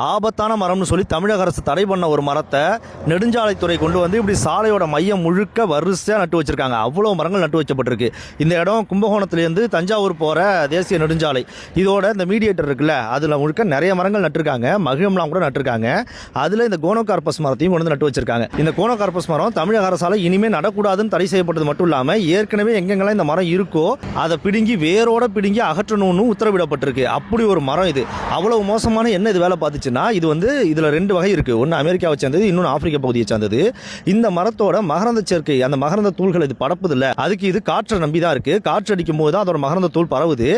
ஆபத்தான மரம்னு சொல்லி தமிழக அரசு தடை பண்ண ஒரு மரத்தை நெடுஞ்சாலைத்துறை கொண்டு வந்து இப்படி சாலையோட மையம் முழுக்க வரிசையாக நட்டு வச்சிருக்காங்க. அவ்வளோ மரங்கள் நட்டு வச்சப்பட்டிருக்கு. இந்த இடம் கும்பகோணத்துலேருந்து தஞ்சாவூர் போகிற தேசிய நெடுஞ்சாலை. இதோட இந்த மீடியேட்டர் இருக்குல்ல, அதில் முழுக்க நிறைய மரங்கள் நட்டுருக்காங்க. மகிழம்லாம் கூட நட்டுருக்காங்க. அதில் இந்த கோனோகார்பஸ் மரத்தையும் கொண்டு வந்து நட்டு வச்சிருக்காங்க. இந்த கோனோகார்பஸ் மரம் தமிழக அரசால் இனிமேல் நடக்கூடாதுன்னு தடை செய்யப்பட்டது மட்டும் இல்லாமல் ஏற்கனவே எங்கெங்கெல்லாம் இந்த மரம் இருக்கோ அதை பிடுங்கி வேரோட பிடுங்கி அகற்றணும்னு உத்தரவிடப்பட்டிருக்கு. அப்படி ஒரு மரம் இது. அவ்வளவு மோசமான என்ன இது வேலை பார்த்துச்சுன்னா, இது வந்து இதில் ரெண்டு வகை இருக்குது. ஒன்று அமெரிக்காவை சேர்ந்தது, இன்னொன்று ஆப்பிரிக்க பகுதியை சேர்ந்தது. இந்த மரத்தோட மகரந்த சேர்க்கை, அந்த மகரந்த தூள்கள் இது பரப்புதில்லை. அதுக்கு இது காற்றை நம்பி தான் இருக்குது. காற்று அடிக்கும் போது தான் அதோட மகரந்த தூள் பரவுது.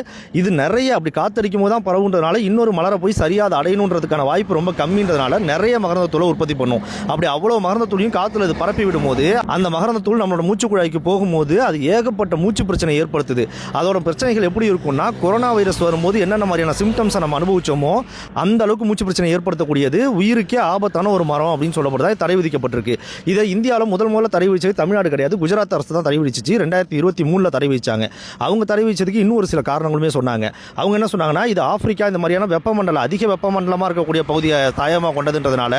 இது நிறைய அப்படி காற்றடிக்கும் போது தான் பரவுன்றதுனால இன்னொரு மலரை போய் சரியாக அடையணுன்றதுக்கான வாய்ப்பு ரொம்ப கம்மின்றதுனால நிறைய மகரந்த தூளை உற்பத்தி பண்ணும். அப்படி அவ்வளோ மகரந்த தூளையும் காற்றுல இது பரப்பி விடும்போது அந்த மகரந்த தூள் நம்மளோட மூச்சு குழாய்க்கு போகும்போது அது ஏகப்பட்ட மூச்சு பிரச்சனை ஏற்படுத்துது. அதோட பிரச்சனைகள் எப்படி இருக்கும்னா, கொரோனா வைரஸ் வரும்போது என்னென்ன மாதிரியான சிம்டம்ஸை நம்ம அனுபவிச்சோமோ அந்த அளவுக்கு மூச்சு பிரச்சனை ஏற்படுத்தக்கூடியது, உயிருக்கே ஆபத்தான ஒரு மரம் அப்படின்னு சொல்லப்படுறதா தடை விதிக்கப்பட்டிருக்கு. இதை இந்தியாவில் முதல்ல தடை விதிச்சது தமிழ்நாடு கிடையாது, குஜராத் அரசு தான் தடை விதிச்சிச்சு. 2023 தடை விதிச்சாங்க. அவங்க தடை விதிச்சதுக்கு இன்னும் ஒரு சில காரணங்களுமே சொன்னாங்க. அவங்க என்ன சொன்னாங்கன்னா, இது ஆப்பிரிக்கா இந்த மாதிரியான வெப்பமண்டல அதிக வெப்பமண்டலமாக இருக்கக்கூடிய பகுதியை தாயமாக கொண்டதுன்றதுனால,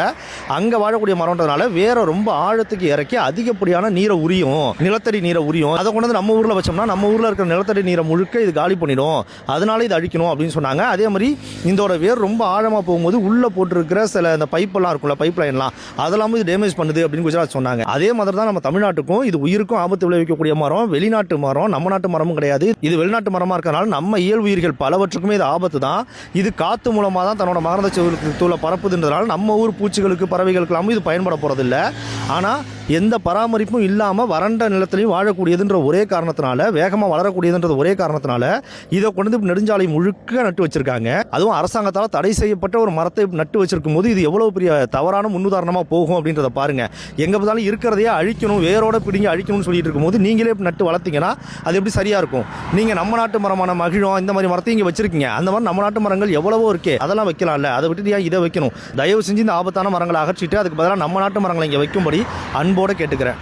அங்கே வாழக்கூடிய மரம்ன்றதுனால வேற ரொம்ப ஆழத்துக்கு இறக்கி அதிகப்படியான நீரை உரியும், நிலத்தடி நீரை உரியும். அதை கொண்டு வந்து நம்ம ஊரில் வச்சோம்னா நம்ம ஊரில் இருக்கிற நிலத்தடி நீரை முழுக்க இது காலி பண்ணிடும், அதனால இது அழிக்கணும் அப்படின்னு சொன்னாங்க. அதே மாதிரி இதோட வேர் ரொம்ப ஆழமாக போகும்போது உள்ளே போட்டிருக்கிற சில இந்த பைப்பெல்லாம் இருக்கும்ல, பைப் லைன்லாம், அதெல்லாம் இது டேமேஜ் பண்ணுது அப்படின்னு குஜராத் சொன்னாங்க. அதே மாதிரி தான் நம்ம தமிழ்நாட்டுக்கும் இது உயிருக்கும் ஆபத்து விளைவிக்கக்கூடிய மரம். வெளிநாட்டு மரம், நம்ம நாட்டு மரமும் கிடையாது. இது வெளிநாட்டு மரமாக இருக்கிறனால நம்ம இயல் உயிர்கள் பலவற்றுக்குமே இது ஆபத்து தான். இது காற்று மூலமாக தான் தன்னோட மகரந்த தூளை பரப்புதுன்றதுனால நம்ம ஊர் பூச்சிகளுக்கு பறவைகளுக்கெல்லாமும் இது பயன்பட போகிறதில்ல. ஆனால் எந்த பராமரிப்பும் இல்லாமல் வறண்ட நிலத்திலையும் வாழக்கூடியதுன்ற ஒரே காரணத்தினால, வேகமாக வளரக்கூடியதுன்றது ஒரே காரணத்தினால இதை கொண்டு நெடுஞ்சாலை முழுக்க நட்டு வச்சிருக்காங்க. அதுவும் அரசாங்கத்தால் தடை செய்யப்பட்ட ஒரு மரத்தை நட்டு வச்சிருக்கும் போது இது எவ்வளவு பெரிய தவறான முன்னுதாரணமாக போகும் அப்படின்றத பாருங்க. எங்க பார்த்தாலும் இருக்கிறதையே அழிக்கணும், வேரோட பிடிங்கி அழிக்கணும்னு சொல்லிட்டு இருக்கும்போது நீங்களே நட்டு வளர்த்தீங்கன்னா அது எப்படி சரியா இருக்கும்? நீங்க நம்ம நாட்டு மரமான மகிழம் இந்த மாதிரி மரத்தை இங்கே வச்சிருக்கீங்க. அந்த மாதிரி நம்ம நாட்டு மரங்கள் எவ்வளவோ இருக்கே, அதெல்லாம் வைக்கலாம்ல. அதை விட்டு ஏன் இதை வைக்கணும்? தயவு செஞ்சு இந்த ஆபத்தான மரங்களை அகற்றிட்டு அதுக்கு பதிலாக நம்ம நாட்டு மரங்களை இங்கே வைக்கும்படி அன்போடு கேட்டுக்கிறேன்.